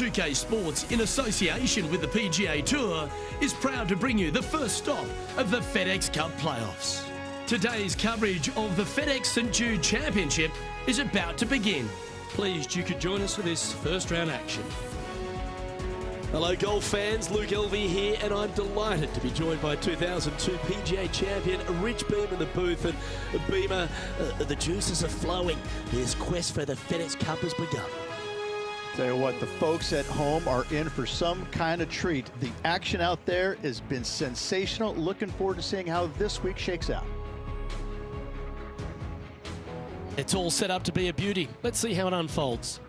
2K Sports, in association with the PGA Tour, is proud to bring you the first stop of the FedEx Cup playoffs. Today's coverage of the FedEx St Jude Championship is about to begin. Pleased you could join us for this first round action. Hello golf fans, Luke Elvey here, and I'm delighted to be joined by 2002 PGA champion Rich Beamer in the booth. And Beamer, the juices are flowing. This quest for the FedEx Cup has begun. Tell you what, the folks at home are in for some kind of treat. The action out there has been sensational. Looking forward to seeing how this week shakes out. It's all set up to be a beauty. Let's see how it unfolds.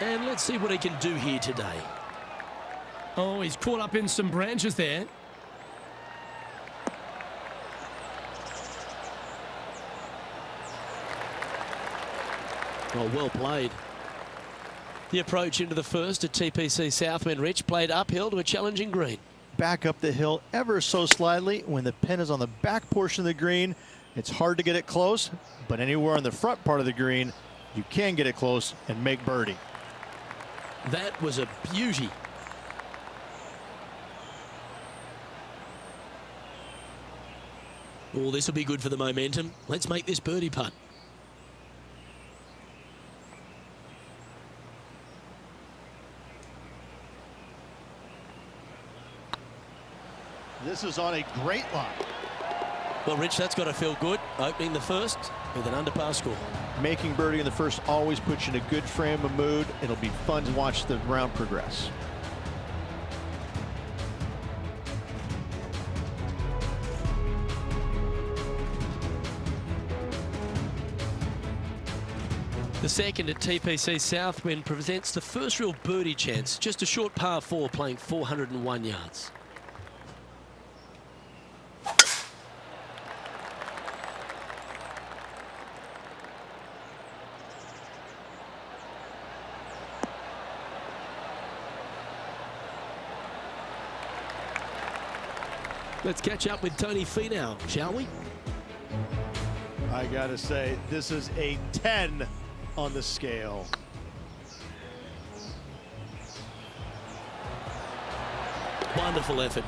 And let's see what he can do here today. Oh, he's caught up in some branches there. Oh, well played. The approach into the first at TPC Southwind, Rich, played uphill to a challenging green. Back up the hill ever so slightly. When the pin is on the back portion of the green, it's hard to get it close, but anywhere on the front part of the green, you can get it close and make birdie. That was a beauty. Oh, this will be good for the momentum. Let's make this birdie putt. This is on a great line. Well, Rich, that's got to feel good. Opening the first with an underpar score. Making birdie in the first always puts you in a good frame of mood. It'll be fun to watch the round progress. The second at TPC Southwind presents the first real birdie chance. Just a short par 4 playing 401 yards. Let's catch up with Tony Finau, shall we? I gotta say, this is a 10 on the scale. Wonderful effort.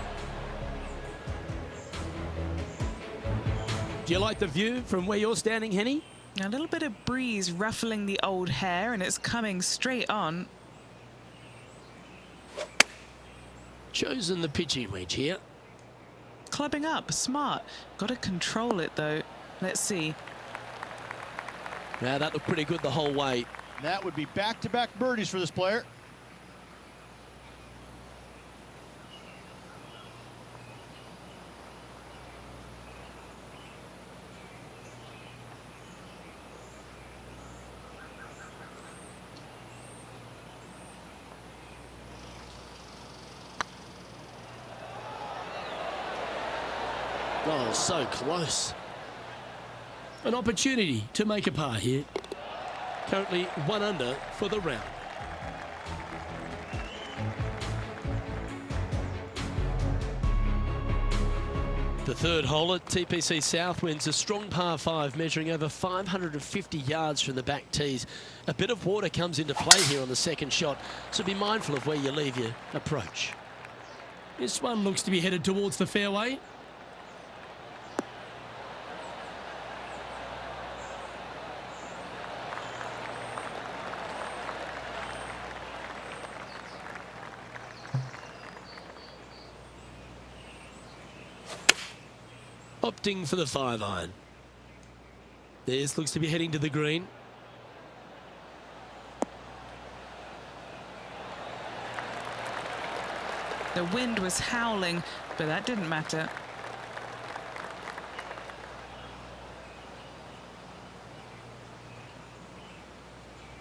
Do you like the view from where you're standing, Henny? A little bit of breeze ruffling the old hair, and it's coming straight on. Chosen the pitching wedge here. Clubbing up, smart. Got to control it though. Let's see. Now that looked pretty good the whole way. That would be back-to-back birdies for this player. Oh, so close. An opportunity to make a par here. Currently 1 under for the round. The third hole at TPC Southwind's a strong par 5 measuring over 550 yards from the back tees. A bit of water comes into play here on the second shot, so be mindful of where you leave your approach. This one looks to be headed towards the fairway. Opting for the 5-iron. This looks to be heading to the green. The wind was howling, but that didn't matter.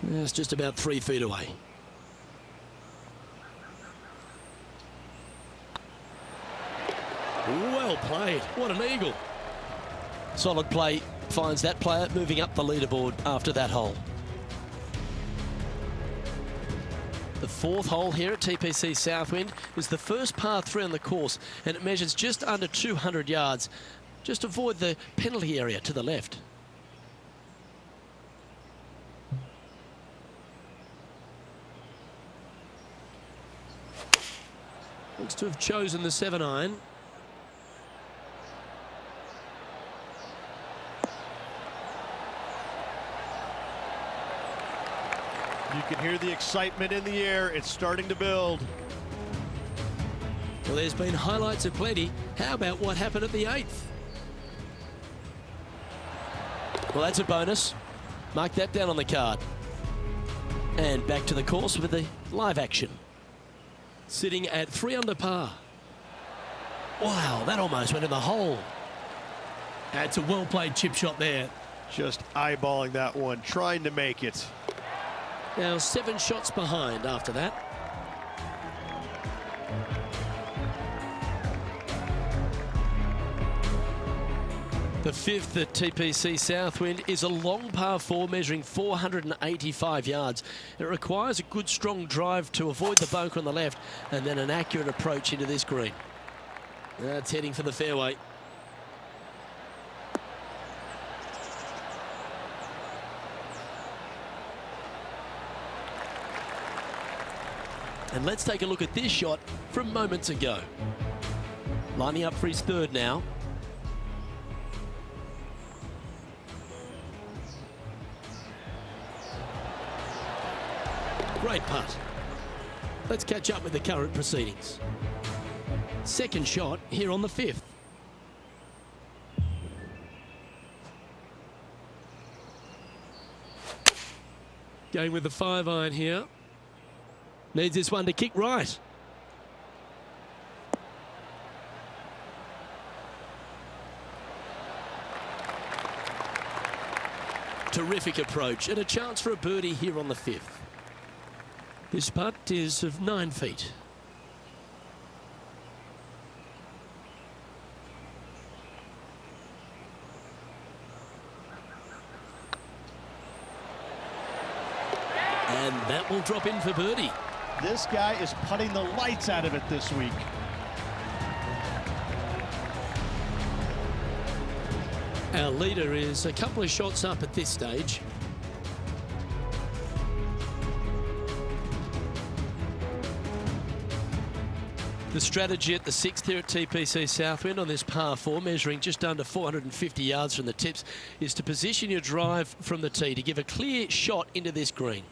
It's just about 3 feet away. Well played. What an eagle. Solid play finds that player moving up the leaderboard after that hole. The 4th hole here at TPC Southwind is the first par 3 on the course, and it measures just under 200 yards. Just avoid the penalty area to the left. Looks to have chosen the 7-iron. You can hear the excitement in the air. It's starting to build. Well, there's been highlights aplenty. How about what happened at the 8th? Well, that's a bonus. Mark that down on the card. And back to the course with the live action. Sitting at 3 under par. Wow, that almost went in the hole. That's a well-played chip shot there. Just eyeballing that one, trying to make it. Now 7 shots behind after that. The 5th at TPC Southwind is a long par 4 measuring 485 yards. It requires a good strong drive to avoid the bunker on the left and then an accurate approach into this green. That's heading for the fairway. And let's take a look at this shot from moments ago. Lining up for his 3rd now. Great putt. Let's catch up with the current proceedings. 2nd shot here on the 5th. Going with the 5-iron here. Needs this one to kick right. Terrific approach and a chance for a birdie here on the 5th. This putt is of 9 feet. And that will drop in for birdie. This guy is putting the lights out of it this week. Our leader is a couple of shots up at this stage. The strategy at the 6th here at TPC Southwind on this par 4, measuring just under 450 yards from the tips, is to position your drive from the tee to give a clear shot into this green.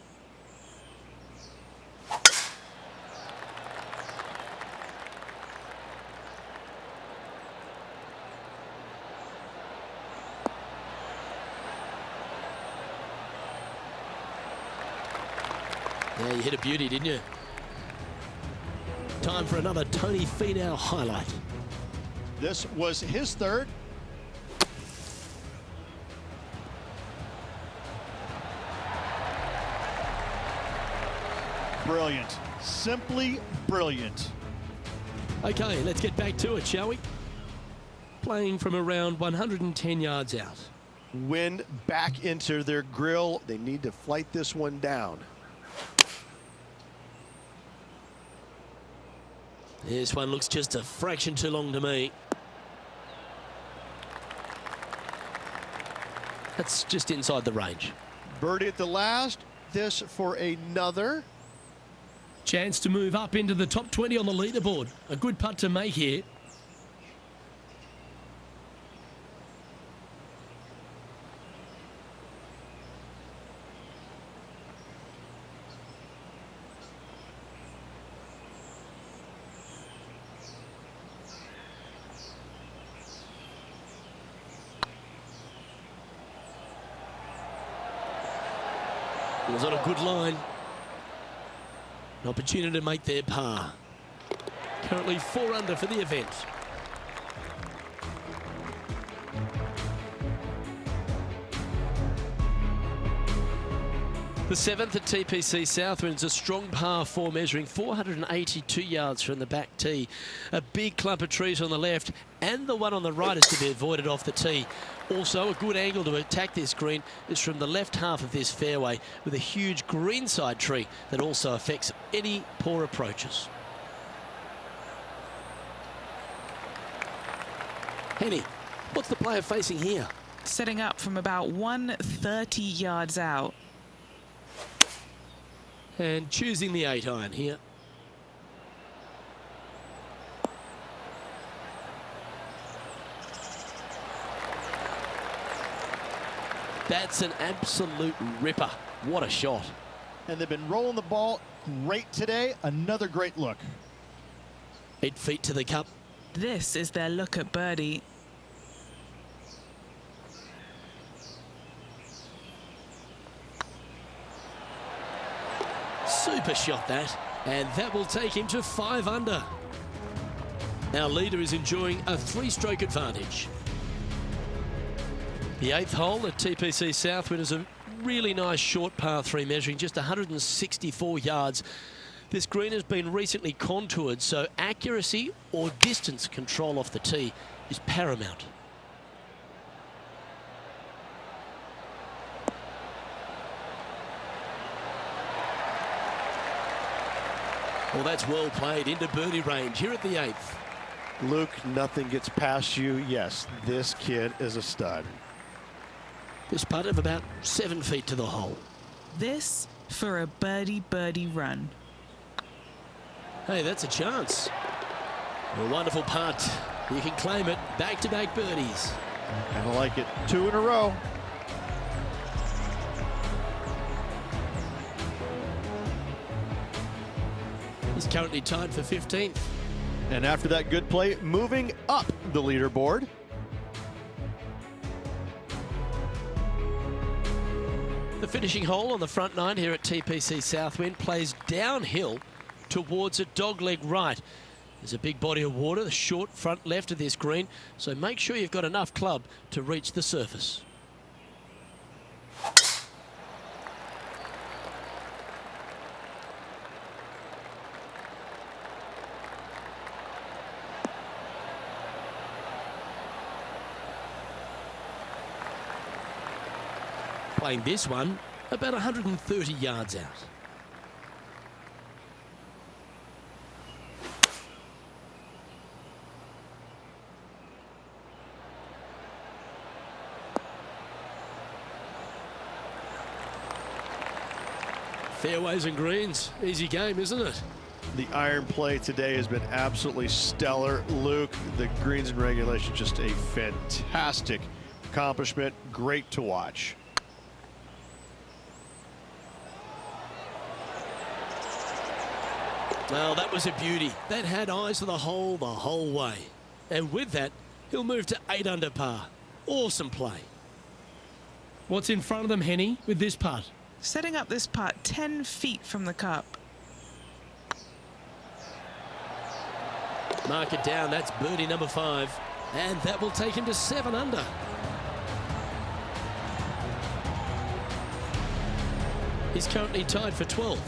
Yeah, you hit a beauty, didn't you? Time for another Tony Finau highlight. This was his 3rd. Brilliant. Simply brilliant. Okay, let's get back to it, shall we? Playing from around 110 yards out. Wind back into their grill. They need to flight this one down. This one looks just a fraction too long to me. That's just inside the range. Birdie at the last. This for another. Chance to move up into the top 20 on the leaderboard. A good putt to make here. It was on a good line. An opportunity to make their par. Currently 4 under for the event. The 7th at TPC Southwind's a strong par 4 measuring 482 yards from the back tee. A big clump of trees on the left and the one on the right is to be avoided off the tee. Also, a good angle to attack this green is from the left half of this fairway with a huge greenside tree that also affects any poor approaches. Henny, what's the player facing here? Setting up from about 130 yards out. And choosing the 8-iron here. That's an absolute ripper. What a shot. And they've been rolling the ball great today. Another great look. 8 feet to the cup. This is their look at birdie. Super shot that, and that will take him to 5 under. Our leader is enjoying a 3-stroke advantage. The 8th hole at TPC Southwind is a really nice short par 3 measuring just 164 yards. This green has been recently contoured, so accuracy or distance control off the tee is paramount. Well, that's well played into birdie range here at the 8th. Luke, nothing gets past you. Yes, this kid is a stud. This putt of about 7 feet to the hole. This for a birdie run. Hey, that's a chance. A wonderful putt. You can claim it. Back-to-back birdies. I like it. 2 in a row. He's currently tied for 15th. And after that good play, moving up the leaderboard. The finishing hole on the front 9 here at TPC Southwind plays downhill towards a dogleg right. There's a big body of water, the short front left of this green, so make sure you've got enough club to reach the surface. Playing this one about 130 yards out. Fairways and greens, easy game, isn't it? The iron play today has been absolutely stellar. Luke, the greens and regulation, just a fantastic accomplishment. Great to watch. Well, that was a beauty. That had eyes for the whole way. And with that, he'll move to 8 under par. Awesome play. What's in front of them, Henny, with this putt? Setting up this putt 10 feet from the cup. Mark it down, that's birdie number 5. And that will take him to 7 under. He's currently tied for 12th.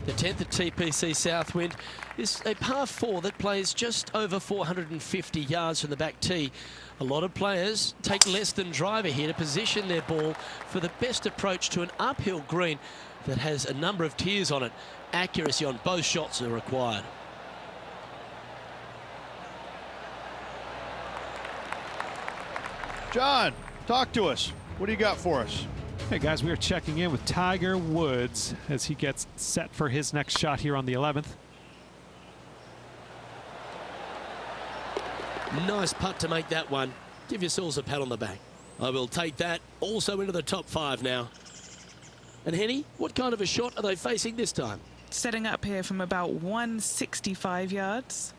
The 10th at TPC Southwind is a par 4 that plays just over 450 yards from the back tee. A lot of players take less than driver here to position their ball for the best approach to an uphill green that has a number of tiers on it. Accuracy on both shots are required. John, talk to us. What do you got for us? Hey guys, we are checking in with Tiger Woods as he gets set for his next shot here on the 11th. Nice putt to make that one. Give yourselves a pat on the back. I will take that also into the top 5 now. And Henny, what kind of a shot are they facing this time? Setting up here from about 165 yards.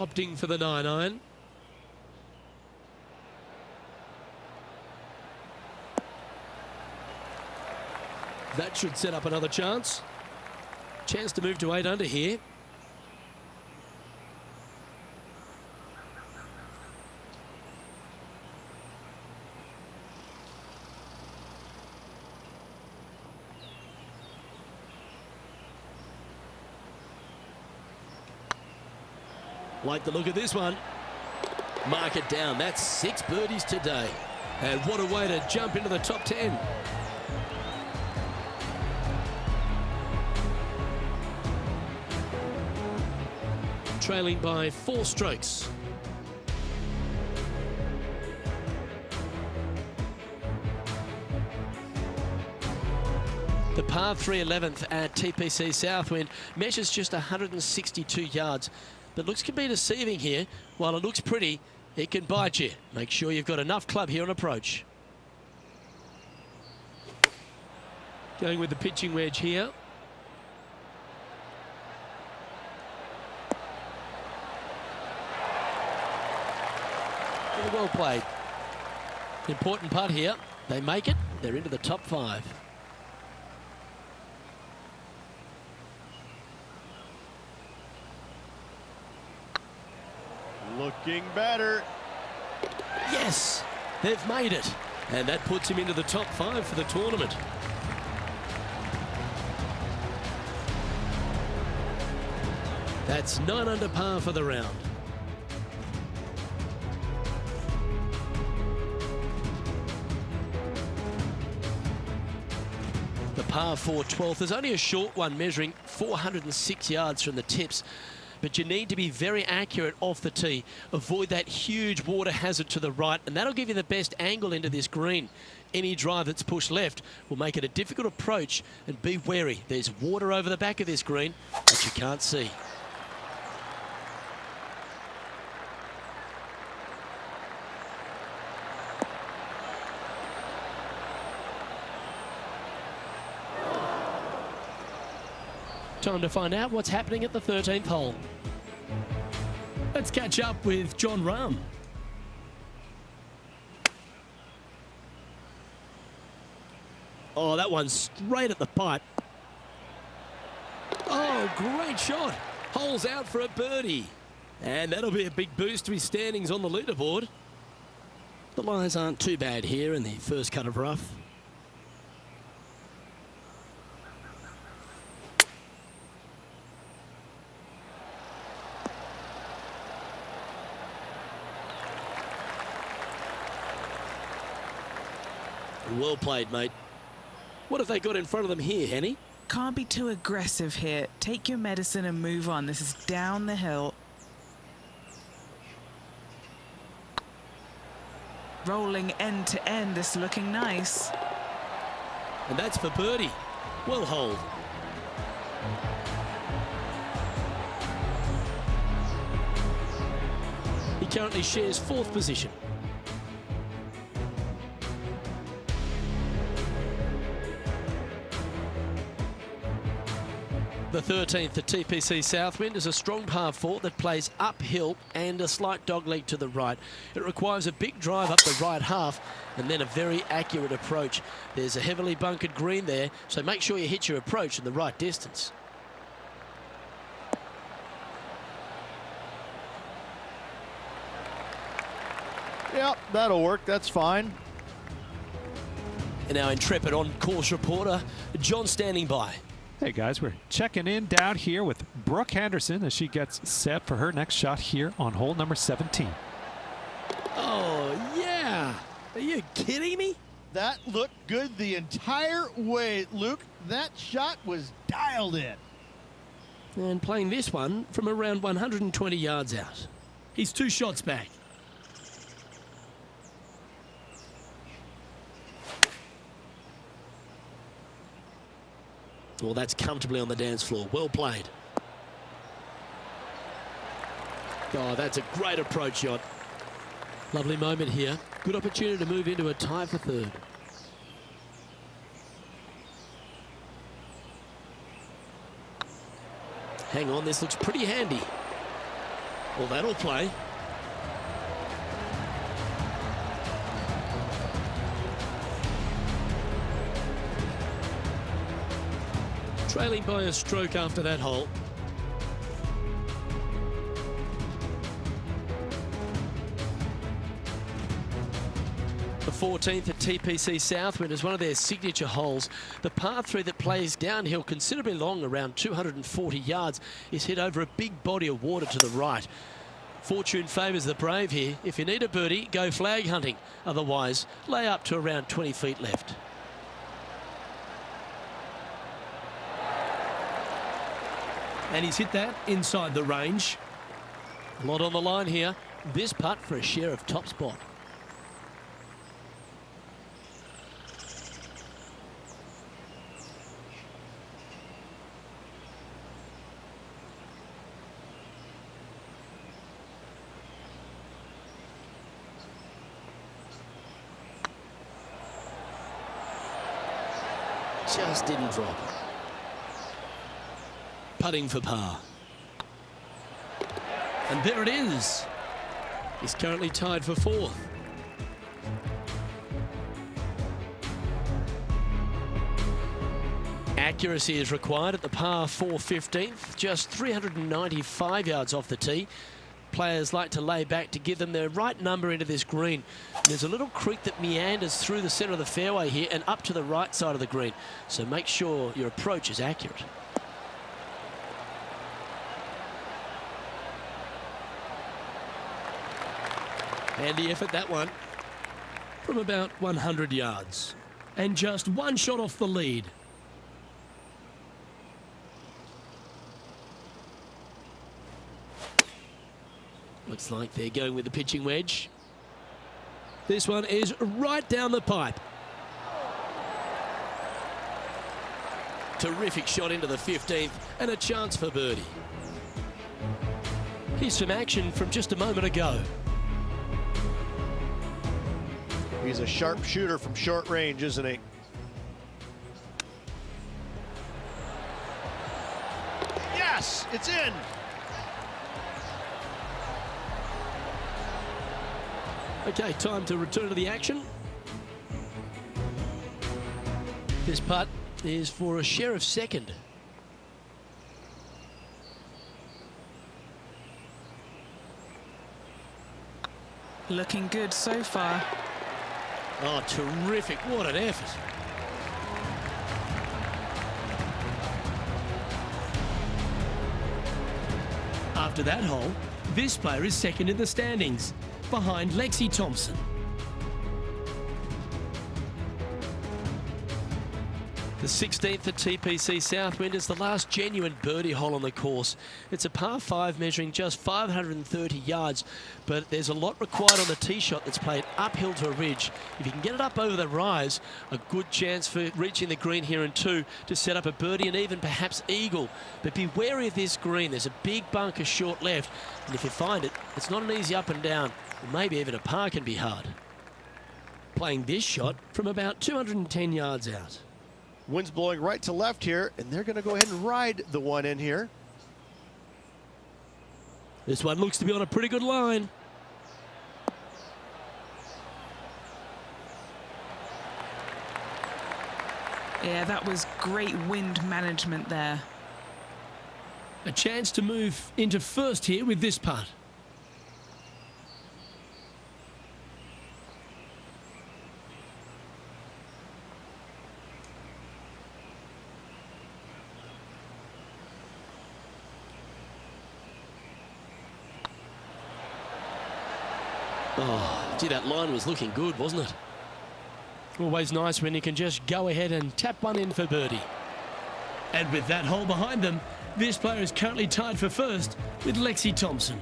opting for the 9-iron. That should set up another chance. Chance to move to 8 under here. Like the look of this one. Mark it down. That's 6 birdies today. And what a way to jump into the top 10. Trailing by 4 strokes. The par 3 11th at TPC Southwind measures just 162 yards, but looks can be deceiving here. While it looks pretty, it can bite you. Make sure you've got enough club here on approach. Going with the pitching wedge here. Well played. Important putt here. They make it. They're into the top 5. Looking better. Yes, they've made it. And that puts him into the top 5 for the tournament. That's 9 under par for the round. The par 4 12th is only a short one, measuring 406 yards from the tips. But you need to be very accurate off the tee. Avoid that huge water hazard to the right, and that'll give you the best angle into this green. Any drive that's pushed left will make it a difficult approach, and be wary. There's water over the back of this green that you can't see. Time to find out what's happening at the 13th hole. Let's catch up with John Rahm. Oh, that one's straight at the pipe. Oh, great shot. Hole's out for a birdie. And that'll be a big boost to his standings on the leaderboard. The lies aren't too bad here in the first cut of rough. Well played, mate. What have they got in front of them here, Henny? Can't be too aggressive here. Take your medicine and move on. This is down the hill. Rolling end to end. This looking nice. And that's for birdie. Well holed. He currently shares 4th position. The 13th at TPC Southwind is a strong par 4 that plays uphill and a slight dogleg to the right. It requires a big drive up the right half and then a very accurate approach. There's a heavily bunkered green there, so make sure you hit your approach in the right distance. Yep, that'll work. That's fine. And our intrepid on-course reporter, John, standing by. Hey guys, we're checking in down here with Brooke Henderson as she gets set for her next shot here on hole number 17. Oh, yeah. Are you kidding me? That looked good the entire way, Luke. That shot was dialed in. And playing this one from around 120 yards out. He's 2 shots back. Well, that's comfortably on the dance floor. Well played. Oh, that's a great approach shot. Lovely moment here. Good opportunity to move into a tie for 3rd. Hang on, this looks pretty handy. Well, that'll play. Trailing by a stroke after that hole. The 14th at TPC Southwind is one of their signature holes. The par 3 that plays downhill considerably long, around 240 yards, is hit over a big body of water to the right. Fortune favours the brave here. If you need a birdie, go flag hunting. Otherwise, lay up to around 20 feet left. And he's hit that inside the range. A lot on the line here. This putt for a share of top spot. Just didn't drop. Putting for par. And there it is. He's currently tied for 4th. Accuracy is required at the par 4 15th, just 395 yards off the tee. Players like to lay back to give them their right number into this green. There's a little creek that meanders through the centre of the fairway here and up to the right side of the green. So make sure your approach is accurate. Handy effort, that one. From about 100 yards. And just one shot off the lead. Looks like they're going with the pitching wedge. This one is right down the pipe. Terrific shot into the 15th and a chance for birdie. Here's some action from just a moment ago. He's a sharp shooter from short range, isn't he? Yes, it's in. Okay, time to return to the action. This putt is for a share of 2nd. Looking good so far. Oh, terrific. What an effort. After that hole, this player is 2nd in the standings, behind Lexi Thompson. The 16th at TPC Southwind is the last genuine birdie hole on the course. It's a par 5 measuring just 530 yards, but there's a lot required on the tee shot that's played uphill to a ridge. If you can get it up over the rise, a good chance for reaching the green here in 2 to set up a birdie and even perhaps eagle. But be wary of this green. There's a big bunker short left, and if you find it, it's not an easy up and down. Or maybe even a par can be hard. Playing this shot from about 210 yards out. Wind's blowing right to left here, and they're going to go ahead and ride the one in here. This one looks to be on a pretty good line. Yeah, that was great wind management there. A chance to move into 1st here with this putt. Oh, gee, that line was looking good, wasn't it? Always nice when you can just go ahead and tap one in for birdie. And with that hole behind them, this player is currently tied for 1st with Lexi Thompson.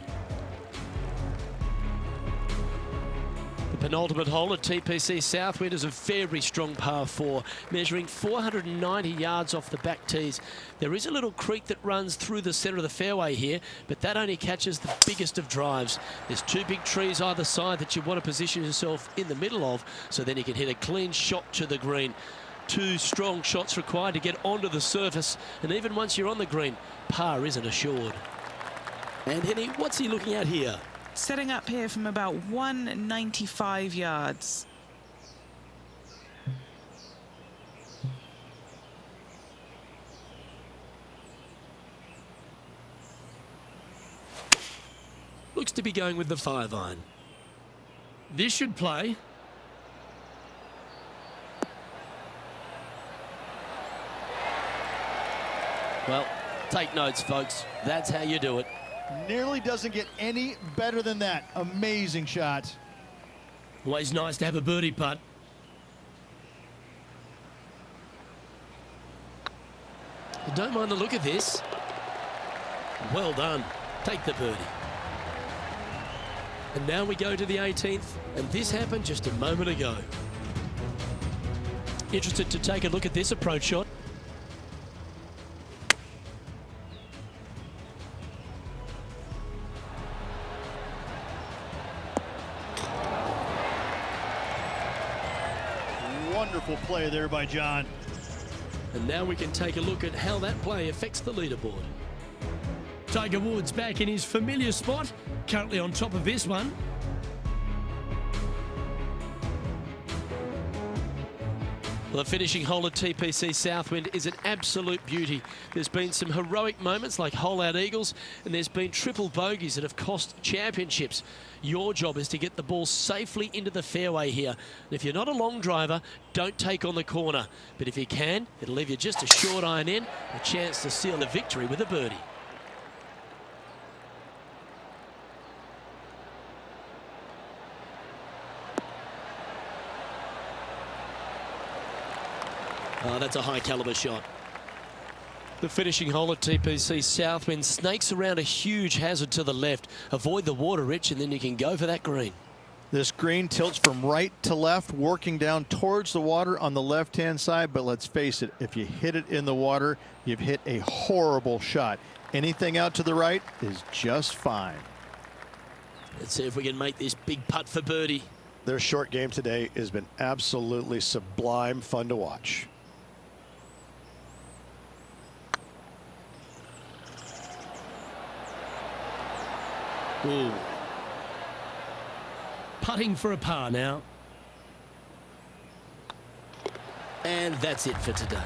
The penultimate hole at TPC Southwind is a very strong par 4, measuring 490 yards off the back tees. There is a little creek that runs through the centre of the fairway here, but that only catches the biggest of drives. There's 2 big trees either side that you want to position yourself in the middle of, so then you can hit a clean shot to the green. 2 strong shots required to get onto the surface, and even once you're on the green, par isn't assured. And Henny, what's he looking at here? Setting up here from about 195 yards. Looks to be going with the 5-iron. This should play. Well, take notes, folks. That's how you do it. Nearly doesn't get any better than that. Amazing shot. Always nice to have a birdie putt. Don't mind the look of this. Well done. Take the birdie. And now we go to the 18th, and this happened just a moment ago. Interested to take a look at this approach shot. Wonderful play there by John. And now we can take a look at how that play affects the leaderboard. Tiger Woods back in his familiar spot, currently on top of this one. Well, the finishing hole at TPC Southwind is an absolute beauty. There's been some heroic moments like hole-out eagles, and there's been triple bogeys that have cost championships. Your job is to get the ball safely into the fairway here. And if you're not a long driver, don't take on the corner. But if you can, it'll leave you just a short iron in, a chance to seal the victory with a birdie. Oh, that's a high caliber shot. The finishing hole at TPC Southwind snakes around a huge hazard to the left. Avoid the water, Rich, and then you can go for that green. This green tilts from right to left, working down towards the water on the left-hand side. But let's face it, if you hit it in the water, you've hit a horrible shot. Anything out to the right is just fine. Let's see if we can make this big putt for birdie. Their short game today has been absolutely sublime fun to watch. Ooh. Putting for a par now. And that's it for today.